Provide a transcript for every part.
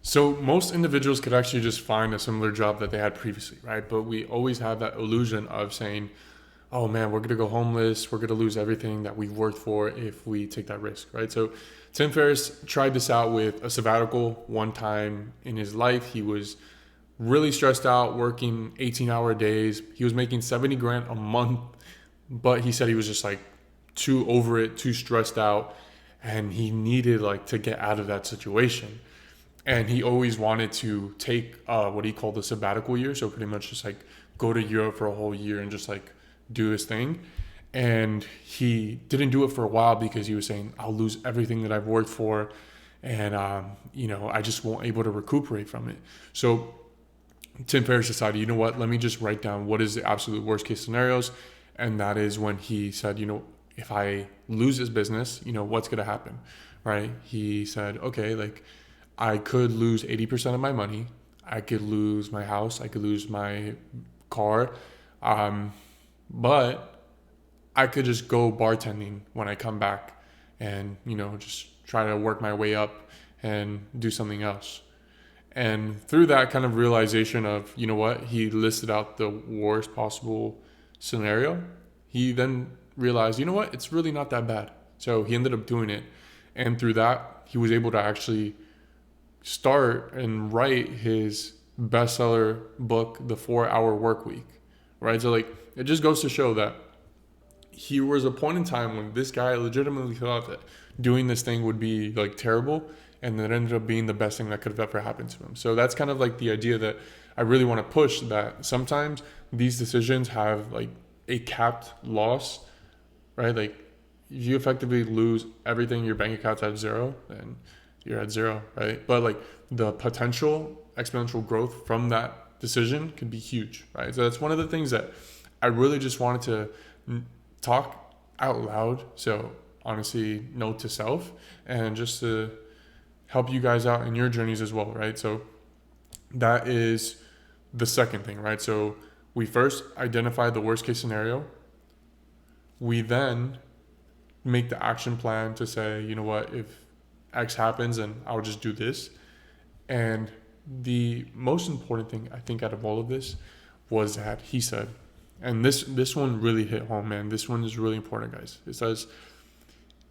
So most individuals could actually just find a similar job that they had previously, right? But we always have that illusion of saying, oh man, we're going to go homeless. We're going to lose everything that we've worked for if we take that risk, right? So Tim Ferriss tried this out with a sabbatical one time in his life. He was really stressed out, working 18-hour days. He was making 70 grand a month, but he said he was just like too over it, too stressed out, and he needed like to get out of that situation. And he always wanted to take what he called a sabbatical year, so pretty much just like go to Europe for a whole year and just like do his thing. And he didn't do it for a while because he was saying, I'll lose everything that I've worked for, and I just won't able to recuperate from it. So Tim Ferriss decided, you know what, let me just write down what is the absolute worst case scenarios. And that is when he said, if I lose this business, what's going to happen, right? He said, okay, like I could lose 80% of my money. I could lose my house. I could lose my car. But I could just go bartending when I come back and, just try to work my way up and do something else. And through that kind of realization of, what, he listed out the worst possible scenario. He then realized, what, it's really not that bad. So he ended up doing it. And through that, he was able to actually start and write his bestseller book, The 4 Hour Work Week, right? So like, it just goes to show that he was a point in time when this guy legitimately thought that doing this thing would be like terrible, and it ended up being the best thing that could have ever happened to him. So that's kind of like the idea that I really want to push, that sometimes these decisions have like a capped loss, right? Like if you effectively lose everything, your bank account's at zero, then you're at zero, right? But like the potential exponential growth from that decision can be huge, right? So that's one of the things that I really just wanted to talk out loud. So honestly, note to self, and just to help you guys out in your journeys as well, right? So that is the second thing, right? So we first identify the worst case scenario. We then make the action plan to say, you know what, if X happens, and I'll just do this. And the most important thing I think out of all of this was that he said, and this one really hit home, man. This one is really important, guys. It says,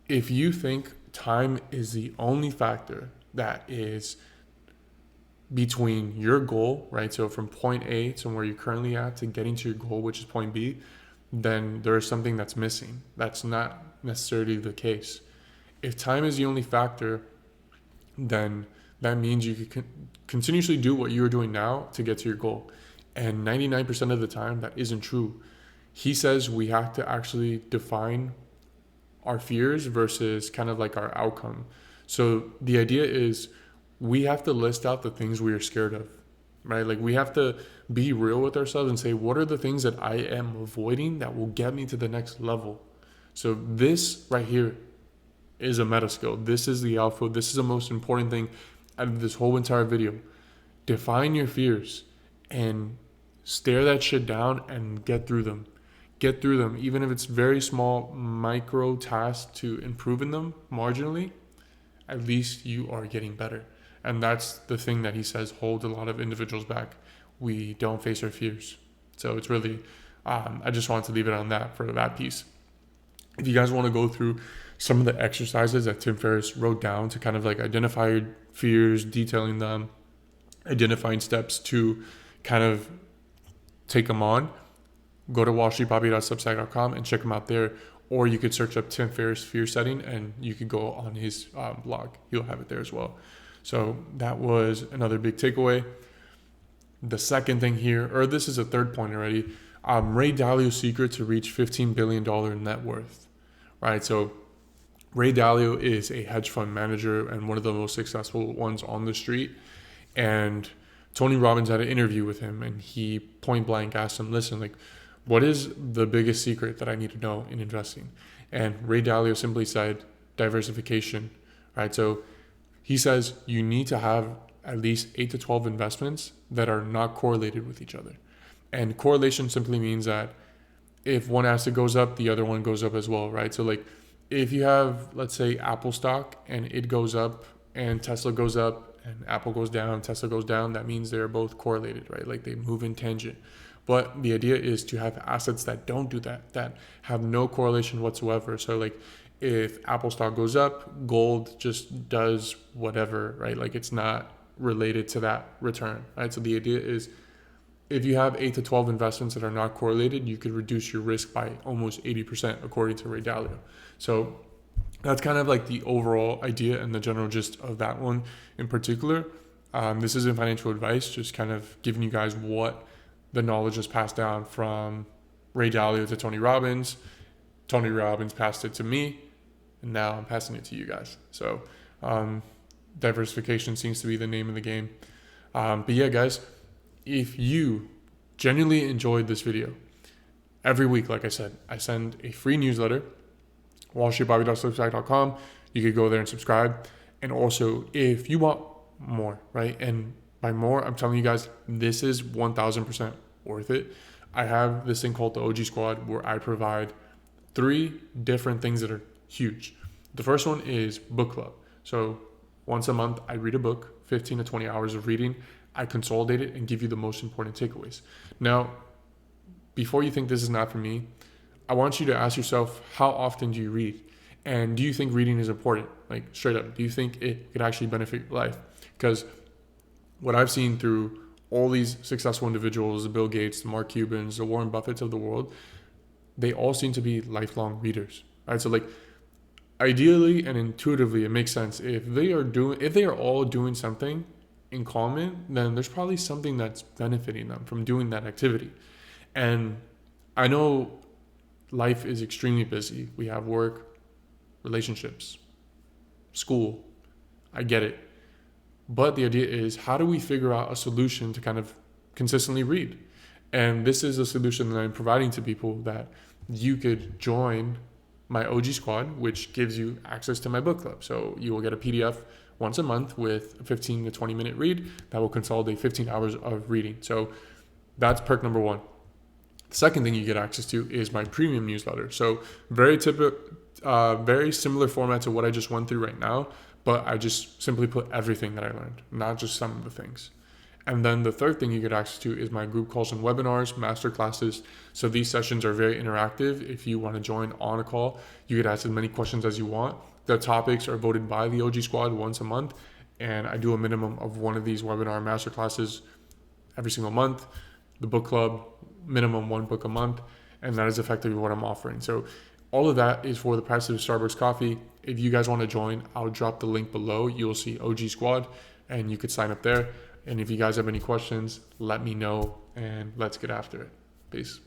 if you think time is the only factor that is between your goal, right? So from point A to where you're currently at to getting to your goal, which is point B, then there is something that's missing. That's not necessarily the case. If time is the only factor, then that means you can continuously do what you're doing now to get to your goal. And 99% of the time, that isn't true. He says we have to actually define our fears versus kind of like our outcome. So the idea is we have to list out the things we are scared of, right? Like we have to be real with ourselves and say, what are the things that I am avoiding that will get me to the next level? So this right here is a meta skill. This is the alpha. This is the most important thing out of this whole entire video. Define your fears and stare that shit down and get through them. Get through them, even if it's very small micro tasks to improve in them marginally. At least you are getting better. And that's the thing that he says holds a lot of individuals back. We don't face our fears. So it's really, I just wanted to leave it on that for that piece. If you guys want to go through some of the exercises that Tim Ferriss wrote down to kind of like identify your fears, detailing them, identifying steps to kind of take them on, go to wallstreetbobby.substack.com and check them out there. Or you could search up Tim Ferriss fear setting, and you could go on his blog. He'll have it there as well. So that was another big takeaway. The second thing here, or this is a third point already, Ray Dalio's secret to reach $15 billion net worth, right? So Ray Dalio is a hedge fund manager and one of the most successful ones on the street. And Tony Robbins had an interview with him, and he point blank asked him, listen, like, what is the biggest secret that I need to know in investing? And Ray Dalio simply said, diversification, right? So he says you need to have at least 8 to 12 investments that are not correlated with each other. And correlation simply means that if one asset goes up, the other one goes up as well, right? So like if you have, let's say, Apple stock and it goes up and Tesla goes up and Apple goes down, Tesla goes down, that means they're both correlated, right? Like they move in tangent. But the idea is to have assets that don't do that, that have no correlation whatsoever. So like if Apple stock goes up, gold just does whatever, right? Like it's not related to that return, right? So the idea is if you have 8 to 12 investments that are not correlated, you could reduce your risk by almost 80%, according to Ray Dalio. So that's kind of like the overall idea and the general gist of that one in particular. This isn't financial advice, just kind of giving you guys what the knowledge is passed down from Ray Dalio to Tony Robbins. Tony Robbins passed it to me, and now I'm passing it to you guys. So diversification seems to be the name of the game. But yeah, guys, if you genuinely enjoyed this video, every week, like I said, I send a free newsletter, wallstreetbobby.substack.com. You could go there and subscribe. And also, if you want more, right? And by more, I'm telling you guys, this is 1000% worth it. I have this thing called the OG Squad where I provide 3 different things that are huge. The first one is book club. So once a month, I read a book, 15 to 20 hours of reading. I consolidate it and give you the most important takeaways. Now, before you think this is not for me, I want you to ask yourself, how often do you read? And do you think reading is important? Like straight up, do you think it could actually benefit your life? Because what I've seen through all these successful individuals, the Bill Gates, the Mark Cubans, the Warren Buffetts of the world, they all seem to be lifelong readers, right? So like ideally and intuitively, it makes sense. If they are all doing something in common, then there's probably something that's benefiting them from doing that activity. And I know life is extremely busy. We have work, relationships, school. I get it. But the idea is, how do we figure out a solution to kind of consistently read? And this is a solution that I'm providing to people, that you could join my OG Squad, which gives you access to my book club. So you will get a PDF once a month with a 15 to 20 minute read that will consolidate 15 hours of reading. So that's perk number 1. The second thing you get access to is my premium newsletter. So very similar format to what I just went through right now, but I just simply put everything that I learned, not just some of the things. And then the third thing you get access to is my group calls and webinars, masterclasses. So these sessions are very interactive. If you want to join on a call, you could ask as many questions as you want. The topics are voted by the OG Squad once a month, and I do a minimum of one of these webinar masterclasses every single month. The book club, minimum 1 book a month, and that is effectively what I'm offering. So all of that is for the price of Starbucks coffee. If you guys want to join, I'll drop the link below. You'll see OG Squad, and you could sign up there. And if you guys have any questions, let me know, and let's get after it. Peace.